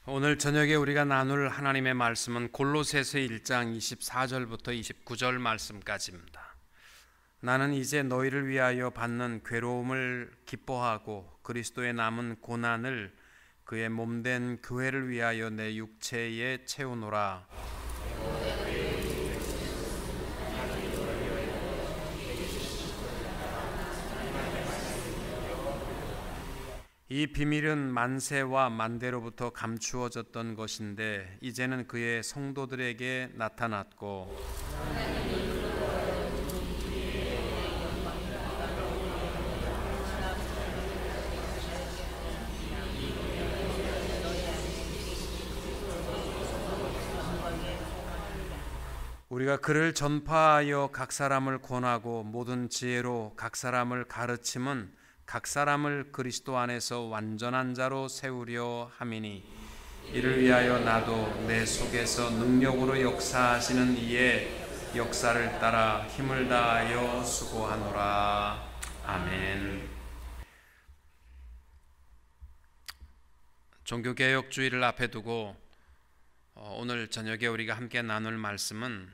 오늘 저녁에 우리가 나눌 하나님의 말씀은 골로새서 1장 24절부터 29절 말씀까지입니다. 나는 이제 너희를 위하여 받는 괴로움을 기뻐하고 그리스도의 남은 고난을 그의 몸된 교회를 위하여 내 육체에 채우노라. 이 비밀은 만세와 만대로부터 감추어졌던 것인데 이제는 그의 성도들에게 나타났고 우리가 그를 전파하여 각 사람을 권하고 모든 지혜로 각 사람을 가르침은 각 사람을 그리스도 안에서 완전한 자로 세우려 함이니 이를 위하여 나도 내 속에서 능력으로 역사하시는 이의 역사를 따라 힘을 다하여 수고하노라. 아멘. 종교개혁주의를 앞에 두고 오늘 저녁에 우리가 함께 나눌 말씀은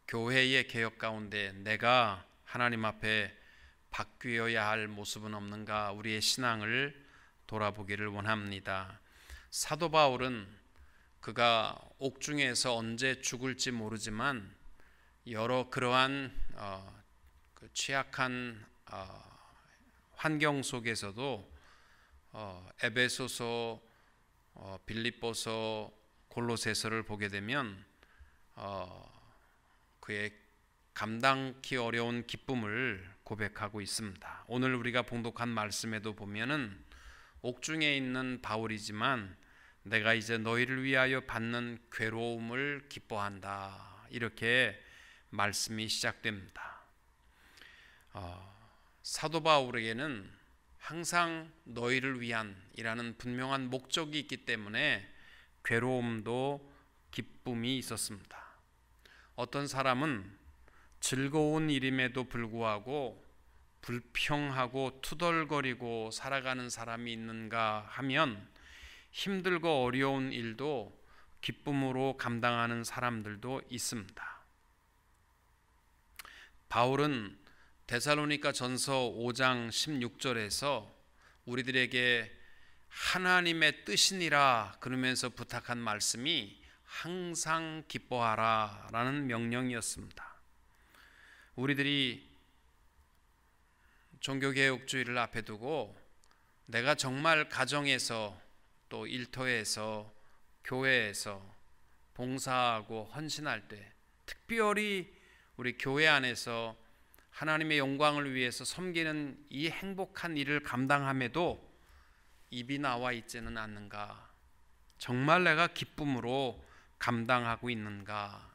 교회의 개혁 가운데 내가 하나님 앞에 바뀌어야 할 모습은 없는가, 우리의 신앙을 돌아보기를 원합니다. 사도 바울은 그가 옥중에서 언제 죽을지 모르지만 여러 그러한 취약한 환경 속에서도 에베소서, 빌립보서, 골로새서를 보게 되면 그의 감당기 어려운 기쁨을 고백하고 있습니다. 오늘 우리가 봉독한 말씀에도 보면은 옥중에 있는 바울이지만 내가 이제 너희를 위하여 받는 괴로움을 기뻐한다, 이렇게 말씀이 시작됩니다. 사도 바울에게는 항상 너희를 위한이라는 분명한 목적이 있기 때문에 괴로움도 기쁨이 있었습니다. 어떤 사람은 즐거운 일임에도 불구하고 불평하고 투덜거리고 살아가는 사람이 있는가 하면 힘들고 어려운 일도 기쁨으로 감당하는 사람들도 있습니다. 바울은 데살로니가 전서 5장 16절에서 우리들에게 하나님의 뜻이니라 그러면서 부탁한 말씀이 항상 기뻐하라 라는 명령이었습니다. 우리들이 종교개혁주의를 앞에 두고 내가 정말 가정에서 또 일터에서 교회에서 봉사하고 헌신할 때, 특별히 우리 교회 안에서 하나님의 영광을 위해서 섬기는 이 행복한 일을 감당함에도 입이 나와 있지는 않는가? 정말 내가 기쁨으로 감당하고 있는가?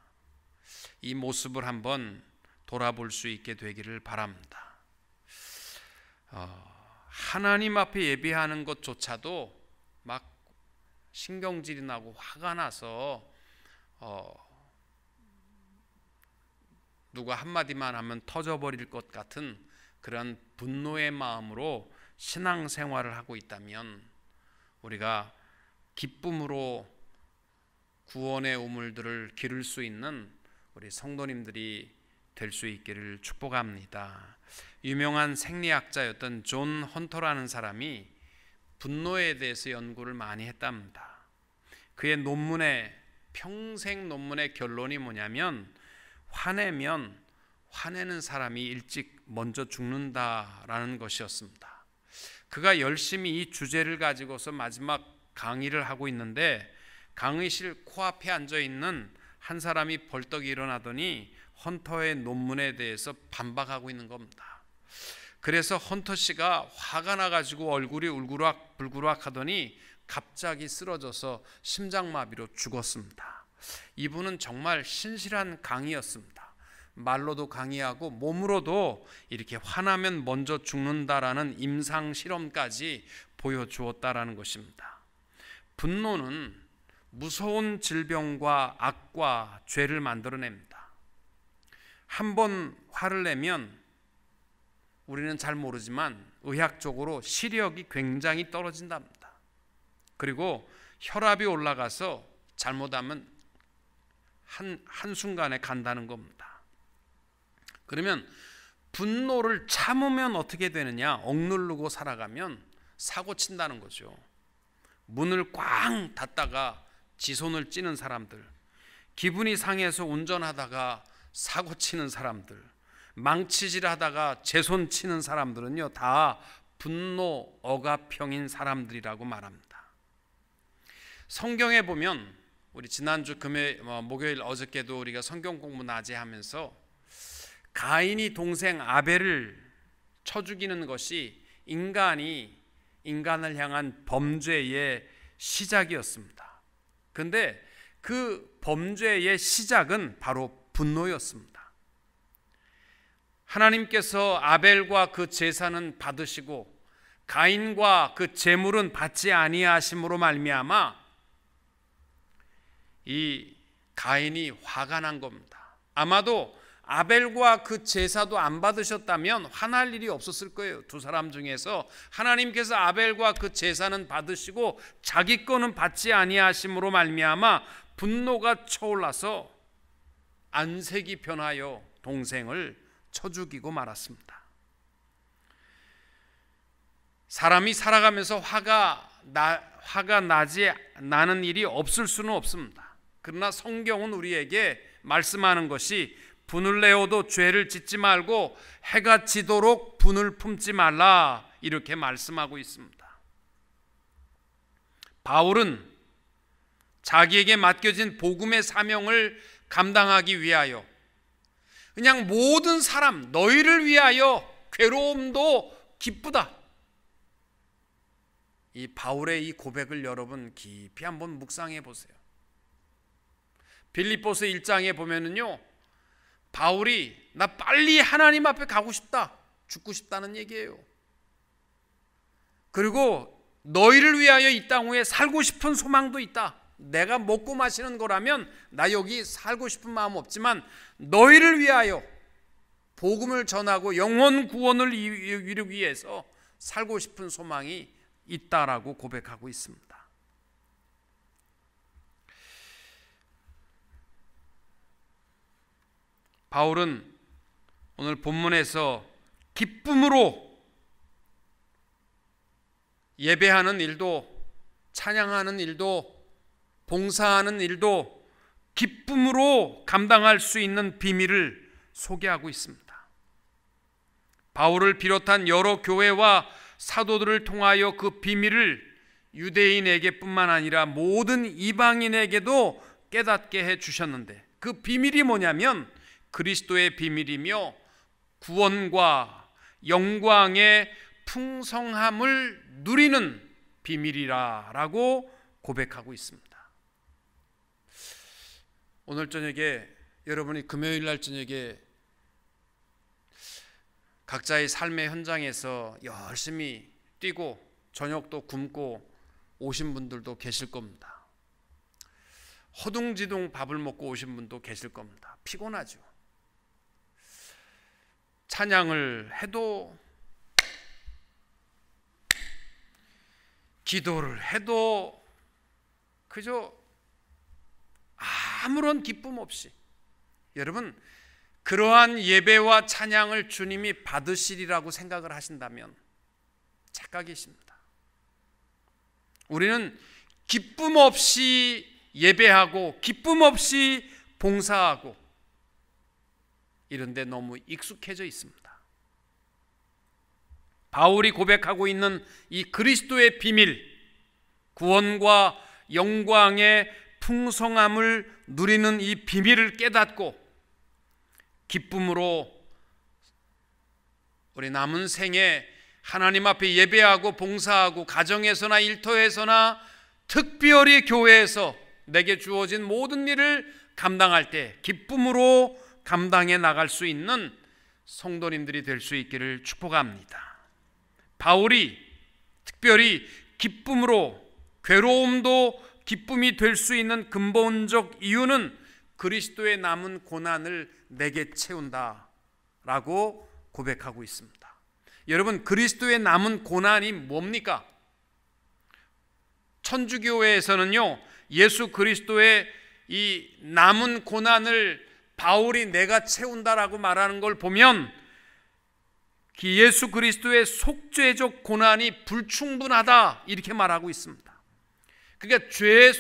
이 모습을 한번 돌아볼 수 있게 되기를 바랍니다. 하나님 앞에 예배하는 것조차도 막 신경질이 나고 화가 나서 누가 한마디만 하면 터져버릴 것 같은 그런 분노의 마음으로 신앙생활을 하고 있다면 우리가 기쁨으로 구원의 우물들을 기를 수 있는 우리 성도님들이 될 수 있기를 축복합니다. 유명한 생리학자였던 존 헌터라는 사람이 분노에 대해서 연구를 많이 했답니다. 그의 평생 논문의 결론이 뭐냐면 화내면 화내는 사람이 일찍 먼저 죽는다라는 것이었습니다. 그가 열심히 이 주제를 가지고서 마지막 강의를 하고 있는데 강의실 코앞에 앉아있는 한 사람이 벌떡 일어나더니 헌터의 논문에 대해서 반박하고 있는 겁니다. 그래서 헌터 씨가 화가 나가지고 얼굴이 울그락불그락 하더니 갑자기 쓰러져서 심장마비로 죽었습니다. 이분은 정말 신실한 강의였습니다. 말로도 강의하고 몸으로도 이렇게 화나면 먼저 죽는다라는 임상 실험까지 보여주었다라는 것입니다. 분노는 무서운 질병과 악과 죄를 만들어냅니다. 한번 화를 내면 우리는 잘 모르지만 의학적으로 시력이 굉장히 떨어진답니다. 그리고 혈압이 올라가서 잘못하면 한순간에 간다는 겁니다. 그러면 분노를 참으면 어떻게 되느냐? 억누르고 살아가면 사고 친다는 거죠. 문을 꽝 닫다가 지손을 찌는 사람들, 기분이 상해서 운전하다가 사고 치는 사람들, 망치질 하다가 제 손 치는 사람들은요, 다 분노 억압형인 사람들이라고 말합니다. 성경에 보면 우리 지난주 목요일 어저께도 우리가 성경 공부 낮에 하면서 가인이 동생 아벨을 쳐 죽이는 것이 인간을 향한 범죄의 시작이었습니다. 그런데 그 범죄의 시작은 바로 분노였습니다. 하나님께서 아벨과 그 제사는 받으시고 가인과 그 제물은 받지 아니하심으로 말미암아 이 가인이 화가 난 겁니다. 아마도 아벨과 그 제사도 안 받으셨다면 화날 일이 없었을 거예요. 두 사람 중에서 하나님께서 아벨과 그 제사는 받으시고 자기 거는 받지 아니하심으로 말미암아 분노가 쳐올라서 안색이 변하여 동생을 쳐 죽이고 말았습니다. 사람이 살아가면서 화가 나는 일이 없을 수는 없습니다. 그러나 성경은 우리에게 말씀하는 것이 분을 내어도 죄를 짓지 말고 해가 지도록 분을 품지 말라, 이렇게 말씀하고 있습니다. 바울은 자기에게 맡겨진 복음의 사명을 감당하기 위하여 그냥 모든 사람 너희를 위하여 괴로움도 기쁘다, 이 바울의 이 고백을 여러분 깊이 한번 묵상해 보세요. 빌립보서 1장에 보면은요, 바울이 나 빨리 하나님 앞에 가고 싶다, 죽고 싶다는 얘기예요. 그리고 너희를 위하여 이 땅 위에 살고 싶은 소망도 있다. 내가 먹고 마시는 거라면 나 여기 살고 싶은 마음 없지만 너희를 위하여 복음을 전하고 영혼 구원을 이루기 위해서 살고 싶은 소망이 있다라고 고백하고 있습니다. 바울은 오늘 본문에서 기쁨으로 예배하는 일도, 찬양하는 일도, 봉사하는 일도 기쁨으로 감당할 수 있는 비밀을 소개하고 있습니다. 바울을 비롯한 여러 교회와 사도들을 통하여 그 비밀을 유대인에게뿐만 아니라 모든 이방인에게도 깨닫게 해 주셨는데, 그 비밀이 뭐냐면 그리스도의 비밀이며 구원과 영광의 풍성함을 누리는 비밀이라고 고백하고 있습니다. 오늘 저녁에 여러분이 금요일 날 저녁에 각자의 삶의 현장에서 열심히 뛰고 저녁도 굶고 오신 분들도 계실 겁니다. 허둥지둥 밥을 먹고 오신 분도 계실 겁니다. 피곤하죠. 찬양을 해도 기도를 해도 그저 아무런 기쁨 없이, 여러분 그러한 예배와 찬양을 주님이 받으시리라고 생각을 하신다면 착각이십니다. 우리는 기쁨 없이 예배하고 기쁨 없이 봉사하고 이런데 너무 익숙해져 있습니다. 바울이 고백하고 있는 이 그리스도의 비밀, 구원과 영광의 풍성함을 누리는 이 비밀을 깨닫고 기쁨으로 우리 남은 생에 하나님 앞에 예배하고 봉사하고 가정에서나 일터에서나 특별히 교회에서 내게 주어진 모든 일을 감당할 때 기쁨으로 감당해 나갈 수 있는 성도님들이 될 수 있기를 축복합니다. 바울이 특별히 기쁨으로, 괴로움도 기쁨이 될 수 있는 근본적 이유는 그리스도의 남은 고난을 내게 채운다라고 고백하고 있습니다. 여러분, 그리스도의 남은 고난이 뭡니까? 천주교회에서는요, 예수 그리스도의 이 남은 고난을 바울이 내가 채운다라고 말하는 걸 보면 예수 그리스도의 속죄적 고난이 불충분하다 이렇게 말하고 있습니다. 그러니까 죄의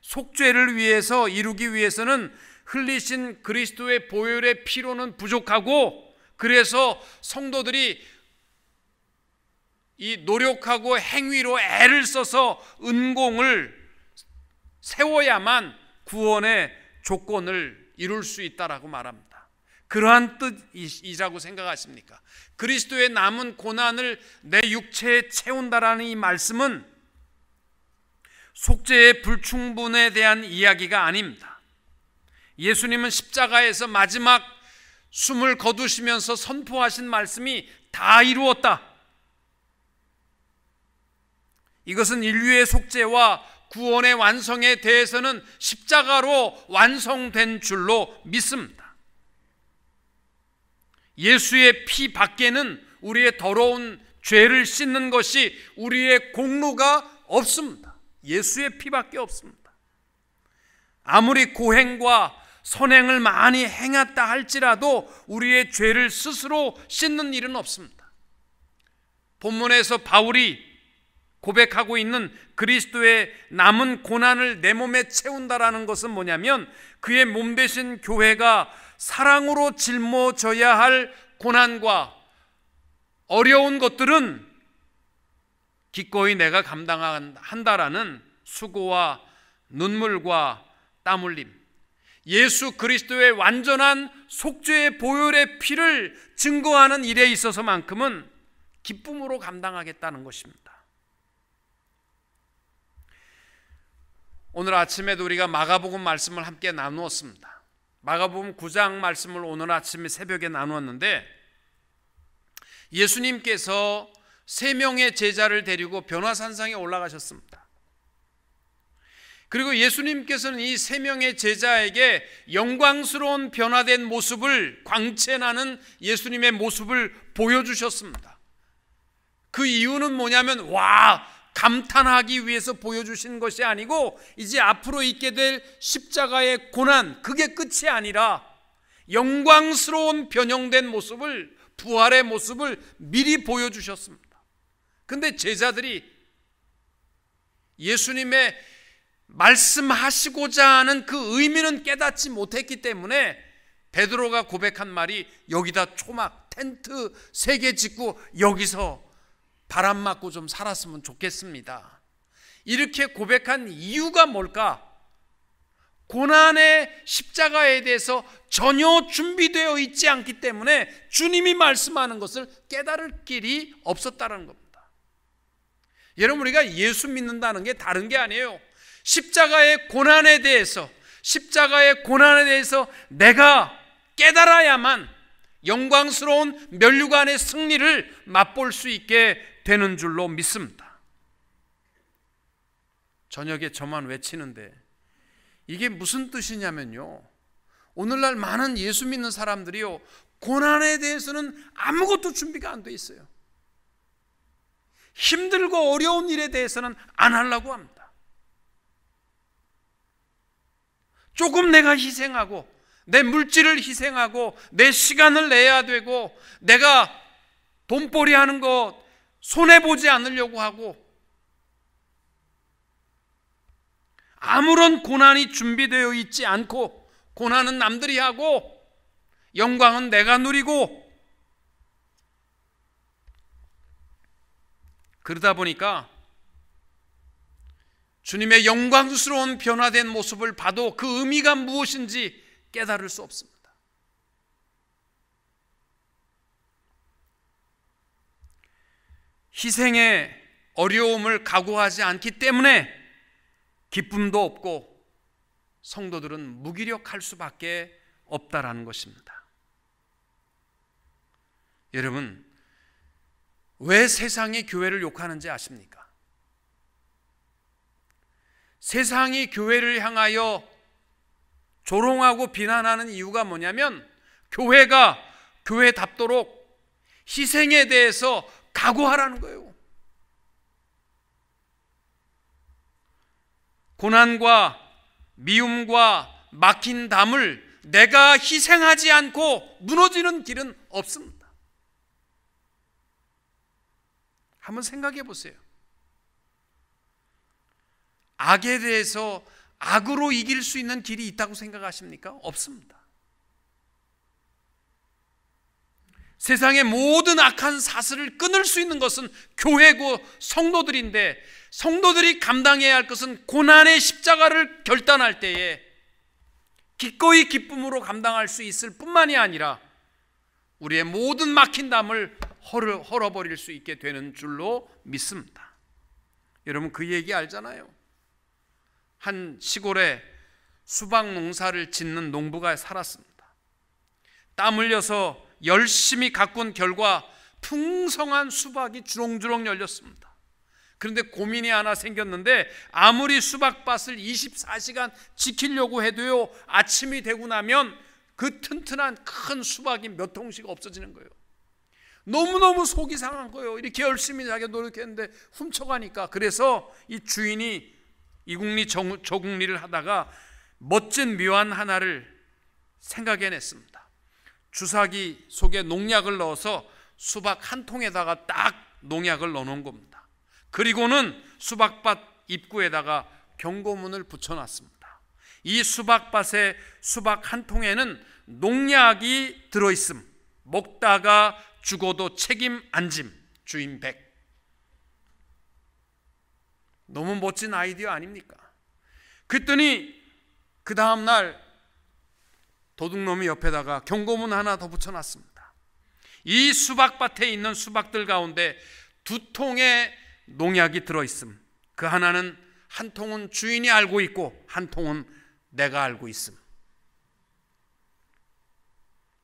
속죄를 위해서 이루기 위해서는 흘리신 그리스도의 보혈의 피로는 부족하고, 그래서 성도들이 이 노력하고 행위로 애를 써서 은공을 세워야만 구원의 조건을 이룰 수 있다라고 말합니다. 그러한 뜻이라고 생각하십니까? 그리스도의 남은 고난을 내 육체에 채운다라는 이 말씀은 속죄의 불충분에 대한 이야기가 아닙니다. 예수님은 십자가에서 마지막 숨을 거두시면서 선포하신 말씀이 다 이루었다. 이것은 인류의 속죄와 구원의 완성에 대해서는 십자가로 완성된 줄로 믿습니다. 예수의 피 밖에는 우리의 더러운 죄를 씻는 것이 우리의 공로가 없습니다. 예수의 피밖에 없습니다. 아무리 고행과 선행을 많이 행했다 할지라도 우리의 죄를 스스로 씻는 일은 없습니다. 본문에서 바울이 고백하고 있는 그리스도의 남은 고난을 내 몸에 채운다라는 것은 뭐냐면, 그의 몸 대신 교회가 사랑으로 짊어져야 할 고난과 어려운 것들은 기꺼이 내가 감당한다라는 수고와 눈물과 땀 흘림, 예수 그리스도의 완전한 속죄의 보혈의 피를 증거하는 일에 있어서만큼은 기쁨으로 감당하겠다는 것입니다. 오늘 아침에도 우리가 마가복음 말씀을 함께 나누었습니다. 마가복음 9장 말씀을 오늘 아침에 새벽에 나누었는데, 예수님께서 3명의 제자를 데리고 변화산상에 올라가셨습니다. 그리고 예수님께서는 이 3명의 제자에게 영광스러운 변화된 모습을, 광채나는 예수님의 모습을 보여주셨습니다. 그 이유는 뭐냐면, 감탄하기 위해서 보여주신 것이 아니고, 이제 앞으로 있게 될 십자가의 고난, 그게 끝이 아니라 영광스러운 변형된 모습을, 부활의 모습을 미리 보여주셨습니다. 근데 제자들이 예수님의 말씀하시고자 하는 그 의미는 깨닫지 못했기 때문에 베드로가 고백한 말이, 여기다 초막 텐트 3개 짓고 여기서 바람 맞고 좀 살았으면 좋겠습니다. 이렇게 고백한 이유가 뭘까? 고난의 십자가에 대해서 전혀 준비되어 있지 않기 때문에 주님이 말씀하는 것을 깨달을 길이 없었다는 겁니다. 여러분, 우리가 예수 믿는다는 게 다른 게 아니에요. 십자가의 고난에 대해서 내가 깨달아야만 영광스러운 면류관의 승리를 맛볼 수 있게 되는 줄로 믿습니다. 저녁에 저만 외치는데 이게 무슨 뜻이냐면요, 오늘날 많은 예수 믿는 사람들이요, 고난에 대해서는 아무것도 준비가 안 돼 있어요. 힘들고 어려운 일에 대해서는 안 하려고 합니다. 조금 내가 희생하고, 내 물질을 희생하고, 내 시간을 내야 되고, 내가 돈벌이 하는 거 손해보지 않으려고 하고, 아무런 고난이 준비되어 있지 않고, 고난은 남들이 하고 영광은 내가 누리고, 그러다 보니까 주님의 영광스러운 변화된 모습을 봐도 그 의미가 무엇인지 깨달을 수 없습니다. 희생의 어려움을 각오하지 않기 때문에 기쁨도 없고 성도들은 무기력할 수밖에 없다라는 것입니다. 여러분, 왜 세상이 교회를 욕하는지 아십니까? 세상이 교회를 향하여 조롱하고 비난하는 이유가 뭐냐면, 교회가 교회답도록 희생에 대해서 각오하라는 거예요. 고난과 미움과 막힌 담을 내가 희생하지 않고 무너지는 길은 없습니다. 한번 생각해 보세요. 악에 대해서 악으로 이길 수 있는 길이 있다고 생각하십니까? 없습니다. 세상의 모든 악한 사슬을 끊을 수 있는 것은 교회고 성도들인데, 성도들이 감당해야 할 것은 고난의 십자가를 결단할 때에 기꺼이 기쁨으로 감당할 수 있을 뿐만이 아니라 우리의 모든 막힌 담을 헐어버릴 수 있게 되는 줄로 믿습니다. 여러분, 그 얘기 알잖아요. 한 시골에 수박 농사를 짓는 농부가 살았습니다. 땀 흘려서 열심히 가꾼 결과 풍성한 수박이 주렁주렁 열렸습니다. 그런데 고민이 하나 생겼는데, 아무리 수박밭을 24시간 지키려고 해도요, 아침이 되고 나면 그 튼튼한 큰 수박이 몇 통씩 없어지는 거예요. 너무너무 속이 상한 거예요. 이렇게 열심히 자기가 노력했는데 훔쳐가니까. 그래서 이 주인이 이국리 저국리를 하다가 멋진 묘안 하나를 생각해냈습니다. 주사기 속에 농약을 넣어서 수박 한 통에다가 딱 농약을 넣어놓은 겁니다. 그리고는 수박밭 입구에다가 경고문을 붙여놨습니다. 이 수박밭에 수박 한 통에는 농약이 들어있음, 먹다가 죽어도 책임 안 짐, 주인 100. 너무 멋진 아이디어 아닙니까? 그랬더니 그 다음날 도둑놈이 옆에다가 경고문 하나 더 붙여놨습니다. 이 수박밭에 있는 수박들 가운데 2통의 농약이 들어있음. 그 하나는, 한 통은 주인이 알고 있고 한 통은 내가 알고 있음.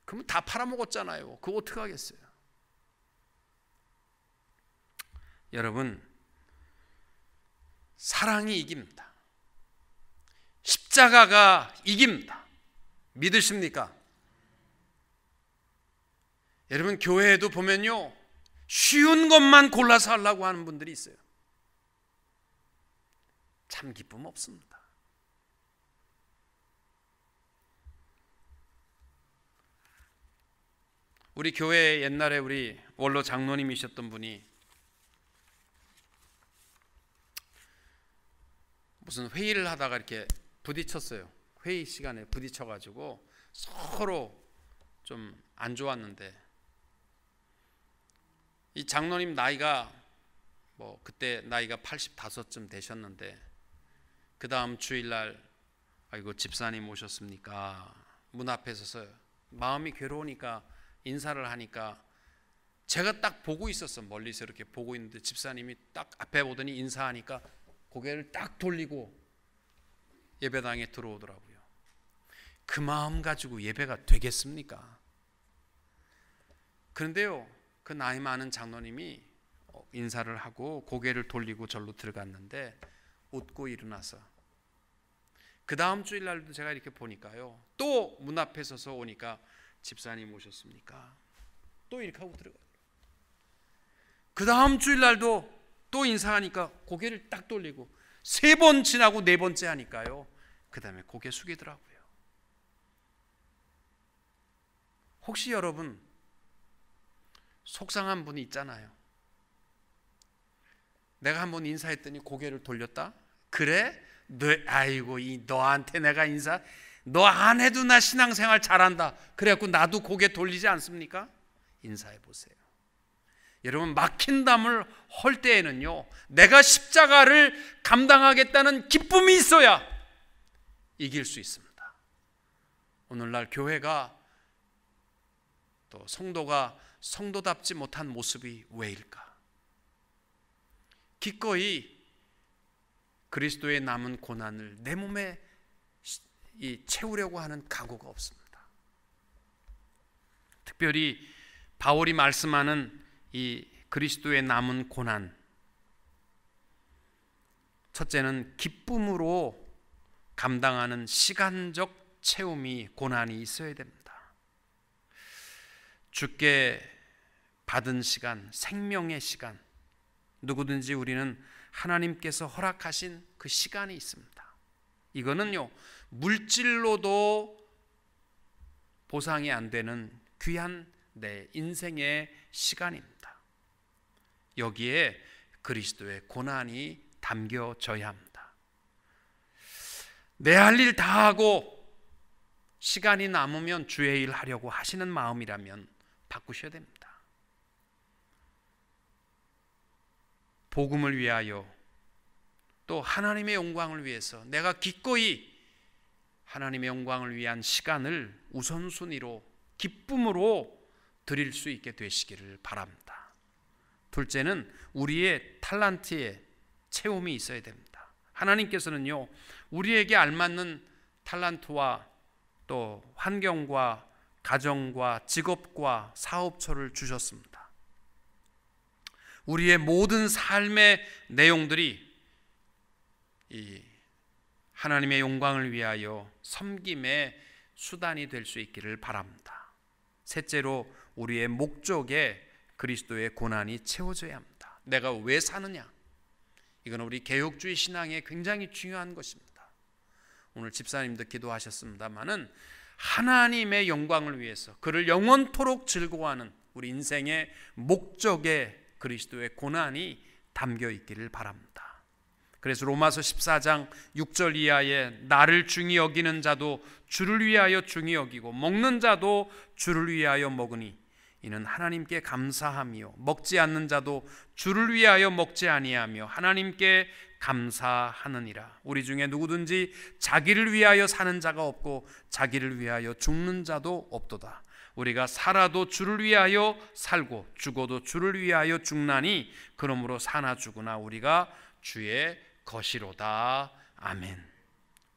그러면 다 팔아먹었잖아요. 그거 어떻게 하겠어요? 여러분, 사랑이 이깁니다. 십자가가 이깁니다. 믿으십니까? 여러분, 교회에도 보면요, 쉬운 것만 골라서 하려고 하는 분들이 있어요. 참 기쁨 없습니다. 우리 교회 옛날에 우리 원로 장로님이셨던 분이 무슨 회의를 하다가 이렇게 부딪혔어요. 회의 시간에 부딪혀가지고 서로 좀 안 좋았는데, 이 장로님 나이가 그때 나이가 85쯤 되셨는데, 그 다음 주일날 아이고 집사님 오셨습니까? 문 앞에 서서 마음이 괴로우니까 인사를 하니까 제가 딱 보고 있었어. 멀리서 이렇게 보고 있는데 집사님이 딱 앞에 오더니 인사하니까 고개를 딱 돌리고 예배당에 들어오더라고요. 그 마음 가지고 예배가 되겠습니까? 그런데요, 그 나이 많은 장로님이 인사를 하고 고개를 돌리고 절로 들어갔는데 웃고 일어나서, 그 다음 주일날도 제가 이렇게 보니까요, 또 문 앞에 서서 오니까 집사님 오셨습니까? 또 이렇게 하고 들어가요. 그 다음 주일날도 또 인사하니까 고개를 딱 돌리고, 3번 지나고 4번째 하니까요, 그 다음에 고개 숙이더라고요. 혹시 여러분 속상한 분이 있잖아요. 내가 한번 인사했더니 고개를 돌렸다? 그래? 아이고, 너한테 내가 너 안 해도 나 신앙생활 잘한다. 그래갖고 나도 고개 돌리지 않습니까? 인사해 보세요. 여러분, 막힌 담을 헐 때에는요, 내가 십자가를 감당하겠다는 기쁨이 있어야 이길 수 있습니다. 오늘날 교회가 또 성도가 성도답지 못한 모습이 왜일까? 기꺼이 그리스도의 남은 고난을 내 몸에 채우려고 하는 각오가 없습니다. 특별히 바울이 말씀하는 이 그리스도의 남은 고난, 첫째는 기쁨으로 감당하는 시간적 채움이, 고난이 있어야 됩니다. 주께 받은 시간, 생명의 시간, 누구든지 우리는 하나님께서 허락하신 그 시간이 있습니다. 이거는요, 물질로도 보상이 안 되는 귀한 내 인생의 시간입니다. 여기에 그리스도의 고난이 담겨져야 합니다. 내 할 일 다 하고 시간이 남으면 주의 일 하려고 하시는 마음이라면 바꾸셔야 됩니다. 복음을 위하여 또 하나님의 영광을 위해서 내가 기꺼이 하나님의 영광을 위한 시간을 우선순위로 기쁨으로 드릴 수 있게 되시기를 바랍니다. 둘째는 우리의 탤런트에 체험이 있어야 됩니다. 하나님께서는요, 우리에게 알맞는 탤런트와 또 환경과 가정과 직업과 사업처를 주셨습니다. 우리의 모든 삶의 내용들이 이 하나님의 영광을 위하여 섬김의 수단이 될 수 있기를 바랍니다. 셋째로 우리의 목적에 그리스도의 고난이 채워져야 합니다. 내가 왜 사느냐? 이건 우리 개혁주의 신앙에 굉장히 중요한 것입니다. 오늘 집사님도 기도하셨습니다마는 하나님의 영광을 위해서 그를 영원토록 즐거워하는 우리 인생의 목적에 그리스도의 고난이 담겨 있기를 바랍니다. 그래서 로마서 14장 6절 이하에 나를 중히 여기는 자도 주를 위하여 중히 여기고 먹는 자도 주를 위하여 먹으니 이는 하나님께 감사하며 먹지 않는 자도 주를 위하여 먹지 아니하며 하나님께 감사하느니라. 우리 중에 누구든지 자기를 위하여 사는 자가 없고 자기를 위하여 죽는 자도 없도다. 우리가 살아도 주를 위하여 살고 죽어도 주를 위하여 죽나니 그러므로 사나 죽으나 우리가 주의 것이로다. 아멘.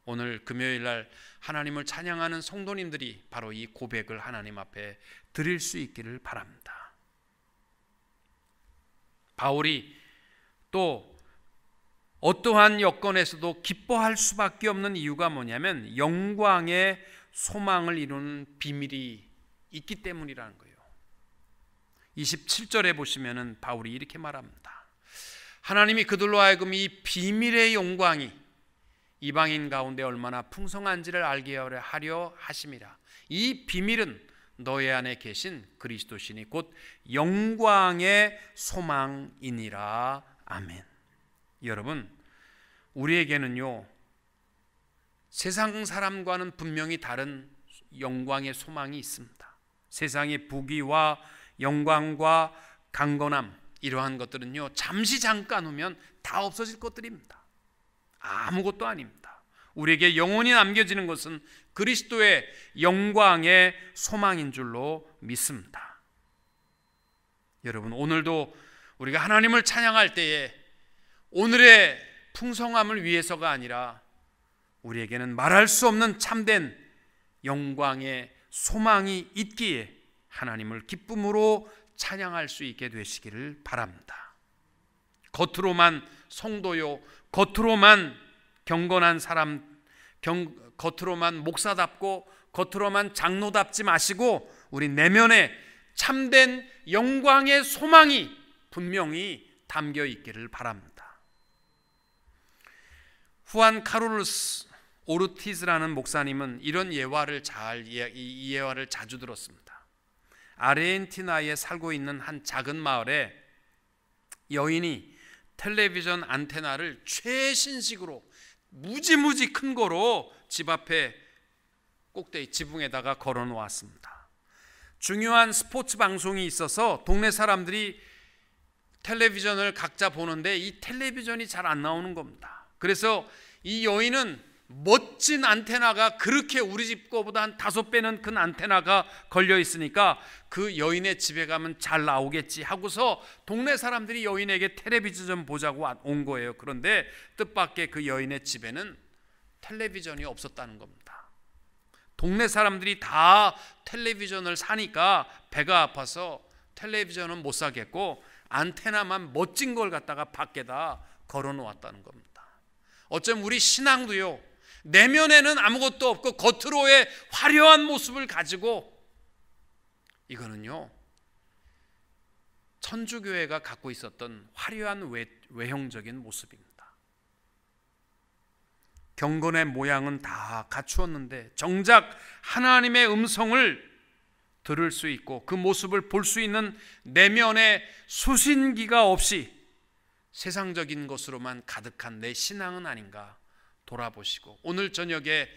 오늘 금요일날 하나님을 찬양하는 성도님들이 바로 이 고백을 하나님 앞에 드릴 수 있기를 바랍니다. 바울이 또 어떠한 여건에서도 기뻐할 수밖에 없는 이유가 뭐냐면 영광의 소망을 이루는 비밀이 있기 때문이라는 거예요. 27절에 보시면은 바울이 이렇게 말합니다. 하나님이 그들로 하여금 이 비밀의 영광이 이방인 가운데 얼마나 풍성한지를 알게 하려 하심이라. 이 비밀은 너희 안에 계신 그리스도시니 곧 영광의 소망이니라. 아멘. 여러분, 우리에게는요, 세상 사람과는 분명히 다른 영광의 소망이 있습니다. 세상의 부귀와 영광과 강건함, 이러한 것들은요, 잠시 잠깐 후면 다 없어질 것들입니다. 아무것도 아닙니다. 우리에게 영원히 남겨지는 것은 그리스도의 영광의 소망인 줄로 믿습니다. 여러분, 오늘도 우리가 하나님을 찬양할 때에 오늘의 풍성함을 위해서가 아니라 우리에게는 말할 수 없는 참된 영광의 소망이 있기에 하나님을 기쁨으로 찬양할 수 있게 되시기를 바랍니다. 겉으로만 성도요, 겉으로만 경건한 사람, 겉으로만 목사답고 겉으로만 장로답지 마시고 우리 내면에 참된 영광의 소망이 분명히 담겨 있기를 바랍니다. 후안 카를로스 오르티즈라는 목사님은 이런 예화를 이 예화를 자주 들었습니다. 아르헨티나에 살고 있는 한 작은 마을에 여인이 텔레비전 안테나를 최신식으로 무지무지 큰 거로 집 앞에 꼭대기 지붕에다가 걸어 놓았습니다. 중요한 스포츠 방송이 있어서 동네 사람들이 텔레비전을 각자 보는데 이 텔레비전이 잘 안 나오는 겁니다. 그래서 이 여인은 멋진 안테나가 그렇게 우리 집 거보다 한 5배는 큰 안테나가 걸려 있으니까 그 여인의 집에 가면 잘 나오겠지 하고서 동네 사람들이 여인에게 텔레비전 보자고 온 거예요. 그런데 뜻밖의 그 여인의 집에는 텔레비전이 없었다는 겁니다. 동네 사람들이 다 텔레비전을 사니까 배가 아파서 텔레비전은 못 사겠고 안테나만 멋진 걸 갖다가 밖에다 걸어 놓았다는 겁니다. 어쩌면 우리 신앙도요, 내면에는 아무것도 없고 겉으로의 화려한 모습을 가지고, 이거는요 천주교회가 갖고 있었던 화려한 외형적인 모습입니다. 경건의 모양은 다 갖추었는데 정작 하나님의 음성을 들을 수 있고 그 모습을 볼 수 있는 내면의 수신기가 없이 세상적인 것으로만 가득한 내 신앙은 아닌가 돌아보시고, 오늘 저녁에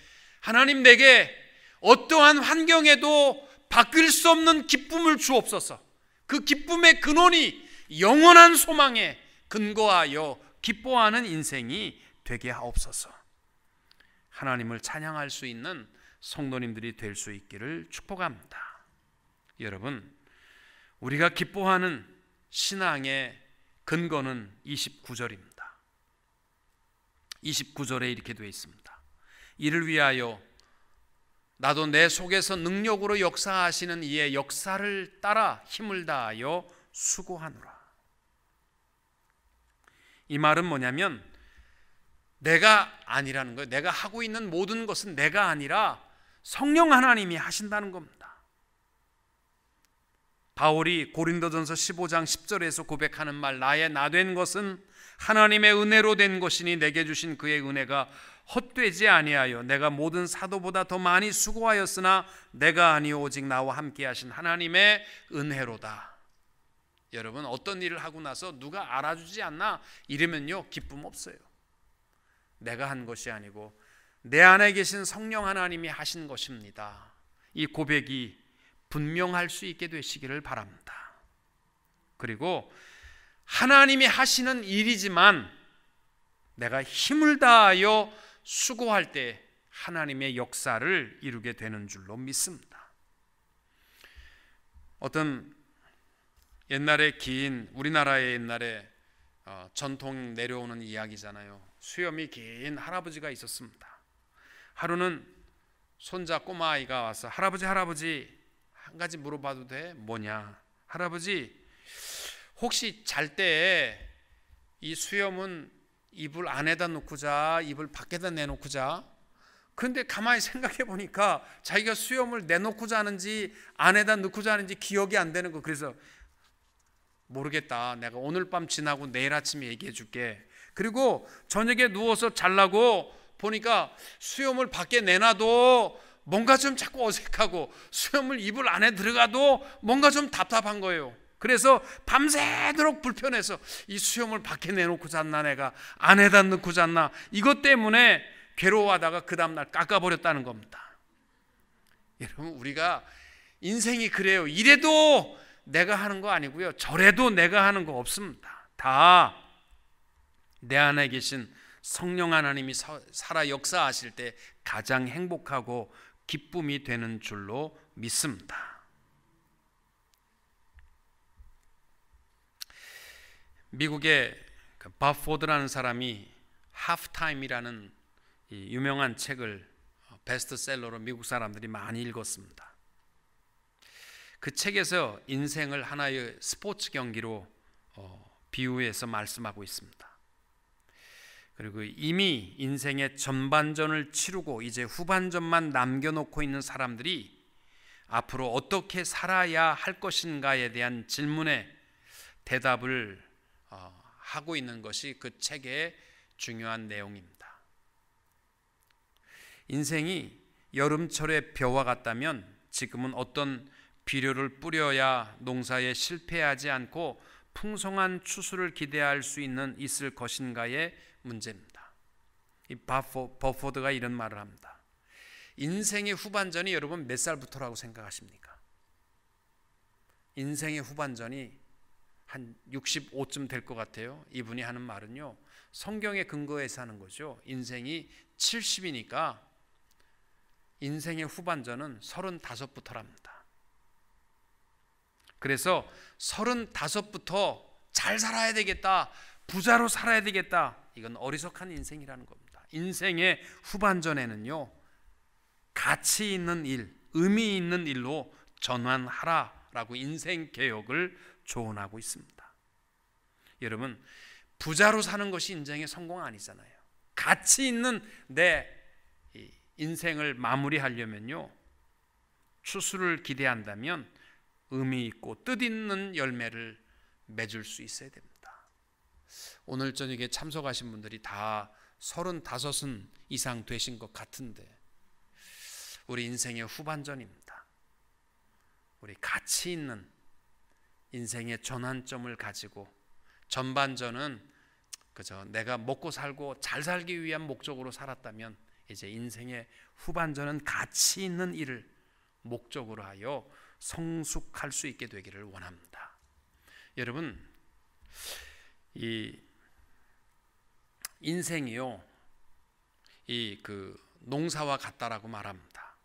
하나님 내게 어떠한 환경에도 바뀔 수 없는 기쁨을 주옵소서. 그 기쁨의 근원이 영원한 소망에 근거하여 기뻐하는 인생이 되게 하옵소서. 하나님을 찬양할 수 있는 성도님들이 될 수 있기를 축복합니다. 여러분, 우리가 기뻐하는 신앙의 근거는 29절입니다. 29절에 이렇게 되어 있습니다. 이를 위하여 나도 내 속에서 능력으로 역사하시는 이의 역사를 따라 힘을 다하여 수고하노라. 이 말은 뭐냐면 내가 아니라는 거예요. 내가 하고 있는 모든 것은 내가 아니라 성령 하나님이 하신다는 겁니다. 바울이 고린도전서 15장 10절에서 고백하는 말, 나의 나된 것은 하나님의 은혜로 된 것이니 내게 주신 그의 은혜가 헛되지 아니하여 내가 모든 사도보다 더 많이 수고하였으나 내가 아니오 오직 나와 함께 하신 하나님의 은혜로다. 여러분, 어떤 일을 하고 나서 누가 알아주지 않나 이러면요 기쁨 없어요. 내가 한 것이 아니고 내 안에 계신 성령 하나님이 하신 것입니다. 이 고백이 분명할 수 있게 되시기를 바랍니다. 그리고 하나님이 하시는 일이지만 내가 힘을 다하여 수고할 때 하나님의 역사를 이루게 되는 줄로 믿습니다. 어떤 옛날에 긴 우리나라의 옛날에 전통 내려오는 이야기잖아요. 수염이 긴 할아버지가 있었습니다. 하루는 손자 꼬마아이가 와서 할아버지 한 가지 물어봐도 돼? 뭐냐? 할아버지, 혹시 잘 때 이 수염은 이불 안에다 놓고 자, 이불 밖에다 내놓고 자? 그런데 가만히 생각해 보니까 자기가 수염을 내놓고 자는지 안에다 넣고 자는지 기억이 안 되는 거. 그래서 모르겠다, 내가 오늘 밤 지나고 내일 아침에 얘기해 줄게. 그리고 저녁에 누워서 자려고 보니까 수염을 밖에 내놔도 뭔가 좀 자꾸 어색하고 수염을 이불 안에 들어가도 뭔가 좀 답답한 거예요. 그래서 밤새도록 불편해서 이 수염을 밖에 내놓고 잤나, 내가 안에다 넣고 잤나, 이것 때문에 괴로워하다가 그 다음날 깎아버렸다는 겁니다. 여러분, 우리가 인생이 그래요. 이래도 내가 하는 거 아니고요, 저래도 내가 하는 거 없습니다. 다 내 안에 계신 성령 하나님이 살아 역사하실 때 가장 행복하고 기쁨이 되는 줄로 믿습니다. 미국의 밥 포드라는 사람이 하프타임이라는 이 유명한 책을 베스트셀러로 미국 사람들이 많이 읽었습니다. 그 책에서 인생을 하나의 스포츠 경기로 비유해서 말씀하고 있습니다. 그리고 이미 인생의 전반전을 치르고 이제 후반전만 남겨놓고 있는 사람들이 앞으로 어떻게 살아야 할 것인가에 대한 질문에 대답을 하고 있는 것이 그 책의 중요한 내용입니다. 인생이 여름철의 벼와 같다면 지금은 어떤 비료를 뿌려야 농사에 실패하지 않고 풍성한 추수를 기대할 수 있을 것인가의 문제입니다. 이 버포드가 이런 말을 합니다. 인생의 후반전이 여러분 몇 살부터라고 생각하십니까? 인생의 후반전이 한 65쯤 될 것 같아요. 이분이 하는 말은요, 성경에 근거해서 하는 거죠. 인생이 70이니까 인생의 후반전은 35부터랍니다. 그래서 35부터 잘 살아야 되겠다, 부자로 살아야 되겠다, 이건 어리석한 인생이라는 겁니다. 인생의 후반전에는요, 가치 있는 일, 의미 있는 일로 전환하라라고 인생 개혁을 조언하고 있습니다. 여러분, 부자로 사는 것이 인생의 성공 아니잖아요. 가치 있는 내 인생을 마무리하려면요, 추수를 기대한다면 의미 있고 뜻 있는 열매를 맺을 수 있어야 됩니다. 오늘 저녁에 참석하신 분들이 다 35은 이상 되신 것 같은데 우리 인생의 후반전입니다. 우리 가치 있는 인생의 전환점을 가지고 전반전은 그저 내가 먹고 살고 잘 살기 위한 목적으로 살았다면 이제 인생의 후반전은 가치 있는 일을 목적으로 하여 성숙할 수 있게 되기를 원합니다. 여러분, 이 인생이요, 농사와 같다라고 말합니다.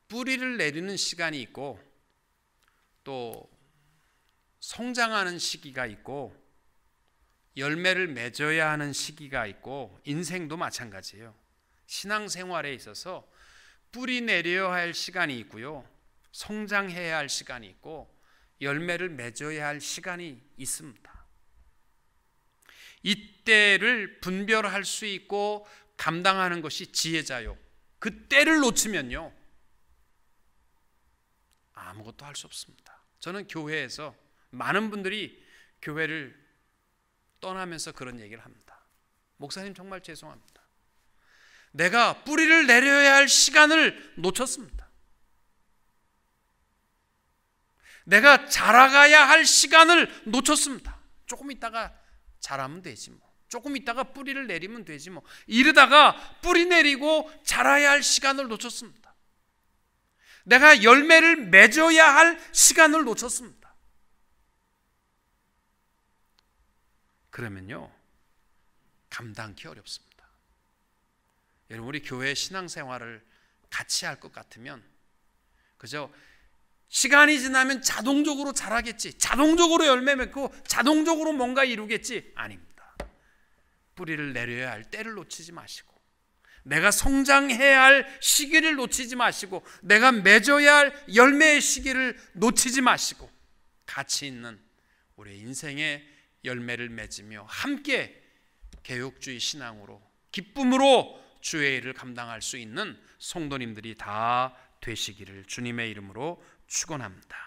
뿌리를 내리는 시간이 있고 또 성장하는 시기가 있고 열매를 맺어야 하는 시기가 있고 인생도 마찬가지예요. 신앙생활에 있어서 뿌리 내려야 할 시간이 있고요, 성장해야 할 시간이 있고 열매를 맺어야 할 시간이 있습니다. 이때를 분별할 수 있고 감당하는 것이 지혜자요. 그 때를 놓치면요 아무것도 할 수 없습니다. 저는 교회에서 많은 분들이 교회를 떠나면서 그런 얘기를 합니다. 목사님 정말 죄송합니다. 내가 뿌리를 내려야 할 시간을 놓쳤습니다. 내가 자라가야 할 시간을 놓쳤습니다. 조금 있다가 자라면 되지 뭐. 조금 있다가 뿌리를 내리면 되지 뭐. 이러다가 뿌리 내리고 자라야 할 시간을 놓쳤습니다. 내가 열매를 맺어야 할 시간을 놓쳤습니다. 그러면요 감당하기 어렵습니다. 여러분, 우리 교회 신앙생활을 같이 할 것 같으면 그저 시간이 지나면 자동적으로 자라겠지, 자동적으로 열매 맺고 자동적으로 뭔가 이루겠지. 아닙니다. 뿌리를 내려야 할 때를 놓치지 마시고, 내가 성장해야 할 시기를 놓치지 마시고, 내가 맺어야 할 열매의 시기를 놓치지 마시고, 가치 있는 우리 인생의 열매를 맺으며 함께 개혁주의 신앙으로 기쁨으로 주의 일을 감당할 수 있는 성도님들이 다 되시기를 주님의 이름으로 축원합니다.